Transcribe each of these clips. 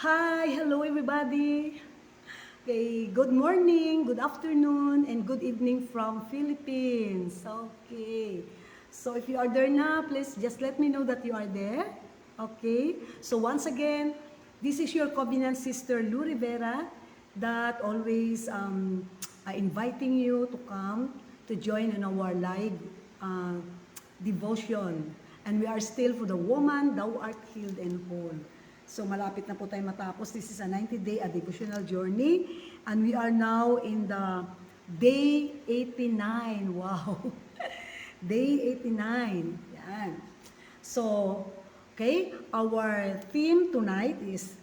Hi, hello everybody. Okay, good morning, good afternoon, and good evening from Philippines. Okay. So if you are there now, please just let me know that you are there. Okay. So once again, this is your covenant sister Lou Rivera that always inviting you to come to join in our live uh, devotion. And we are still for the woman, thou art healed and whole. So malapit na po tayo matapos. This is a 90-day devotional journey. And we are now in the day 89. Wow! Day 89. Yan. So, okay, our theme tonight is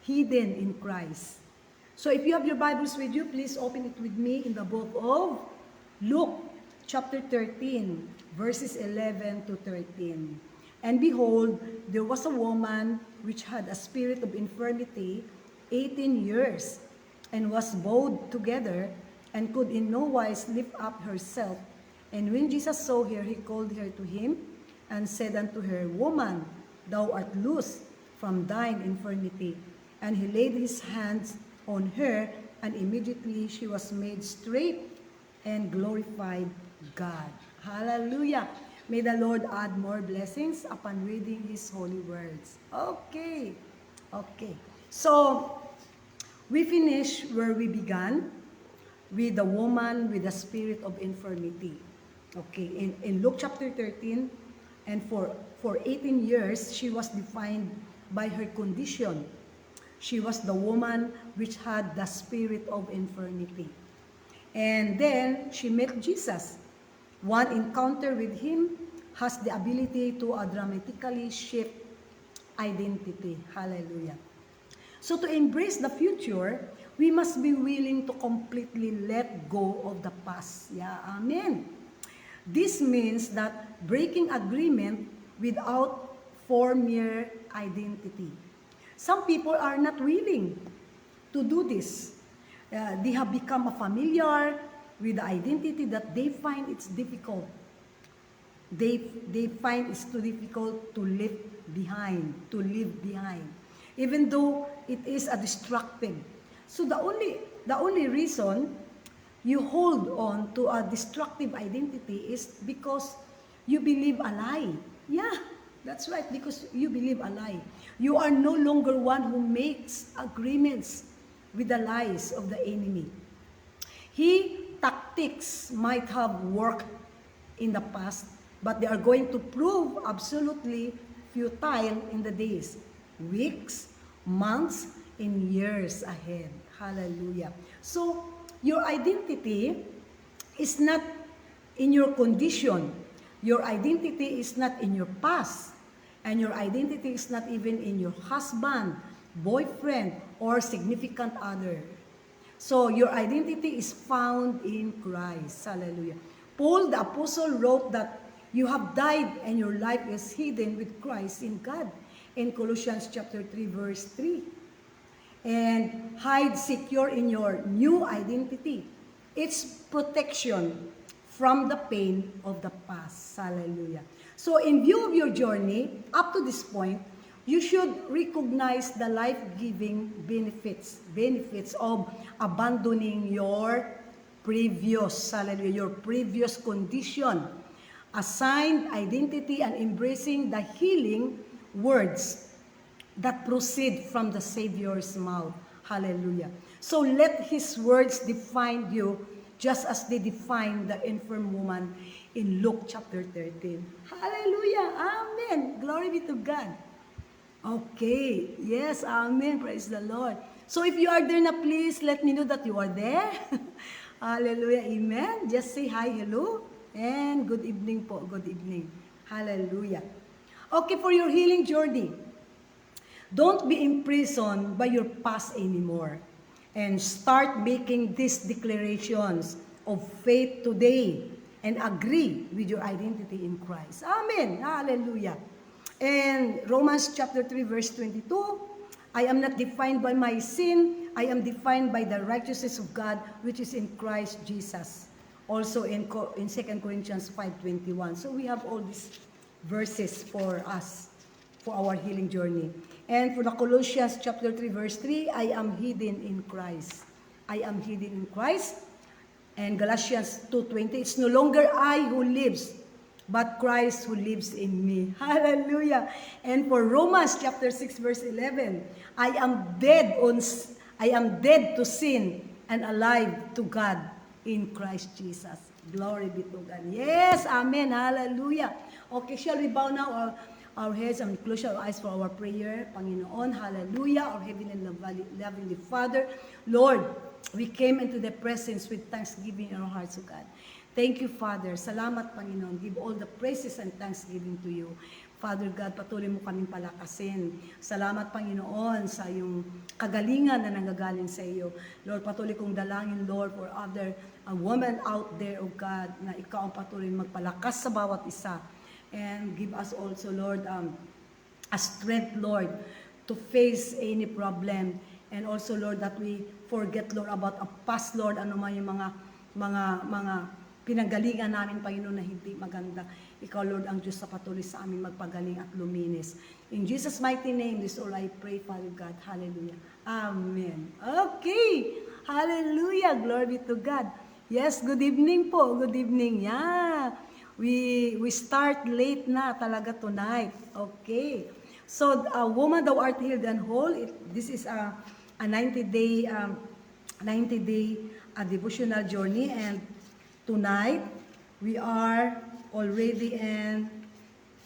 hidden in Christ. So if you have your Bibles with you, please open it with me in the book of Luke, chapter 13, verses 11 to 13. And behold, there was a woman which had a spirit of infirmity 18 years, and was bowed together, and could in no wise lift up herself. And when Jesus saw her, he called her to him, and said unto her, Woman, thou art loosed from thine infirmity. And he laid his hands on her, and immediately she was made straight and glorified God. Hallelujah! May the Lord add more blessings upon reading His holy words. Okay. So, we finish where we began with the woman with the spirit of infirmity. Okay, in Luke chapter 13, and for 18 years, she was defined by her condition. She was the woman which had the spirit of infirmity. And then she met Jesus. One encounter with him has the ability to dramatically shift identity. Hallelujah. So to embrace the future, we must be willing to completely let go of the past. Yeah, amen. This means that breaking agreement without former identity. Some people are not willing to do this. They have become familiar with the identity that they find it's difficult. They find it's too difficult to live behind, even though it is a destructive. So the only reason you hold on to a destructive identity is because you believe a lie. Yeah, that's right, because you believe a lie. You are no longer one who makes agreements with the lies of the enemy. His tactics might have worked in the past, but they are going to prove absolutely futile in the days, weeks, months, and years ahead. Hallelujah. So, your identity is not in your condition. Your identity is not in your past. And your identity is not even in your husband, boyfriend, or significant other. So your identity is found in Christ. Hallelujah. Paul the apostle wrote that you have died and your life is hidden with Christ in God in Colossians chapter 3 verse 3. And hide secure in your new identity. It's protection from the pain of the past. Hallelujah. So in view of your journey up to this point, you should recognize the life-giving benefits of abandoning your previous, hallelujah, your previous condition, assigned identity, and embracing the healing words that proceed from the Savior's mouth. Hallelujah. So let His words define you just as they define the infirm woman in Luke chapter 13. Hallelujah. Amen. Glory be to God. Okay. Yes, amen. Praise the Lord. So if you are there na, please let me know that you are there. Hallelujah. Amen. Just say hi, hello, and good evening po. Good evening. Hallelujah. Okay, for your healing journey, don't be imprisoned by your past anymore. And start making these declarations of faith today and agree with your identity in Christ. Amen. Hallelujah. And Romans chapter 3 verse 22, I am not defined by my sin, I am defined by the righteousness of God which is in Christ Jesus. Also in 2 Corinthians 5:21. So we have all these verses for us, for our healing journey. And for the Colossians chapter 3 verse 3, I am hidden in Christ. I am hidden in Christ. And Galatians 2:20, it's no longer I who lives, but Christ who lives in me. Hallelujah. And for Romans chapter 6 verse 11, I am dead to sin and alive to God in Christ Jesus. Glory be to God. Yes, amen. Hallelujah. Okay, shall we bow now our heads and close our eyes for our prayer? Panginoon, hallelujah. Our heavenly and loving Father, Lord, we came into the presence with thanksgiving in our hearts, O God. Thank you, Father. Salamat, Panginoon. Give all the praises and thanksgiving to you. Father God, patuloy mo kaming palakasin. Salamat, Panginoon, sa iyong kagalingan na nanggagaling sa iyo. Lord, patuloy kong dalangin, Lord, for other women out there, O God, na ikaw ang patuloy magpalakas sa bawat isa. And give us also, Lord, a strength, Lord, to face any problem. And also, Lord, that we forget, Lord, about a past, Lord, ano man yung mga pinanggalingan namin, Panginoon, na hindi maganda. Ikaw, Lord, ang Diyos sa patuloy sa amin magpagaling at luminis. In Jesus' mighty name, this all I pray, Father God. Hallelujah. Amen. Okay. Hallelujah. Glory to God. Yes, good evening po. Good evening. Yeah. We start late na talaga tonight. Okay. So, woman, thou art healed and whole. This is a 90-day devotional journey, and tonight we are already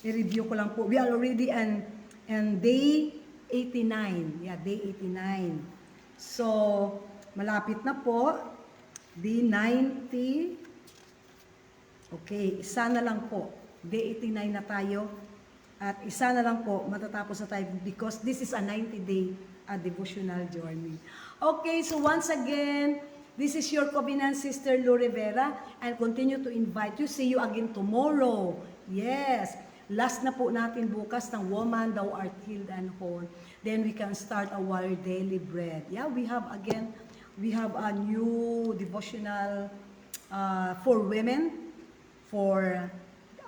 i-review ko lang po. We are already in day 89. Yeah, day 89. So, malapit na po. Day 90. Okay, isa na lang po. Day 89 na tayo. At isa na lang po, matatapos na tayo because this is a 90-day devotional journey. Okay, so once again, this is your covenant sister, Lou Rivera, and continue to invite you. See you again tomorrow. Yes, last na po natin bukas ng Woman, Thou Art Healed and Whole. Then we can start our daily bread. Yeah, we have a new devotional for women for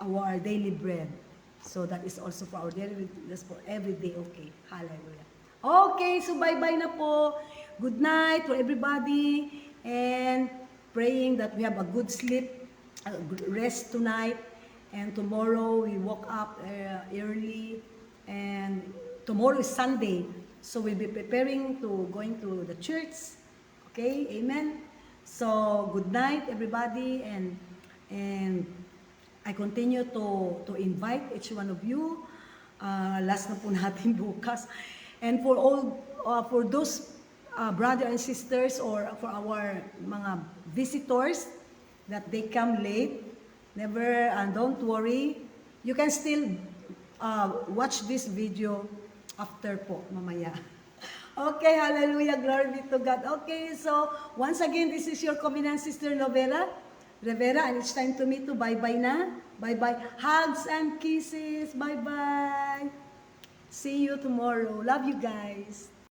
our daily bread. So that is also for our daily, that's for every day. Okay, hallelujah. Okay, so bye-bye na po. Good night for everybody. And praying that we have a good sleep, a good rest tonight. And tomorrow we woke up early. And tomorrow is Sunday. So we'll be preparing to going to the church. Okay, amen. So good night everybody. And I continue to invite each one of you. Last na po natin bukas. And for all, for those brothers and sisters or for our mga visitors that they come late, never, and don't worry. You can still watch this video after po, mamaya. Okay, hallelujah, glory be to God. Okay, so once again, this is your covenant sister Rivera, and it's time to meet to bye-bye na. Bye-bye. Hugs and kisses. Bye-bye. See you tomorrow. Love you guys.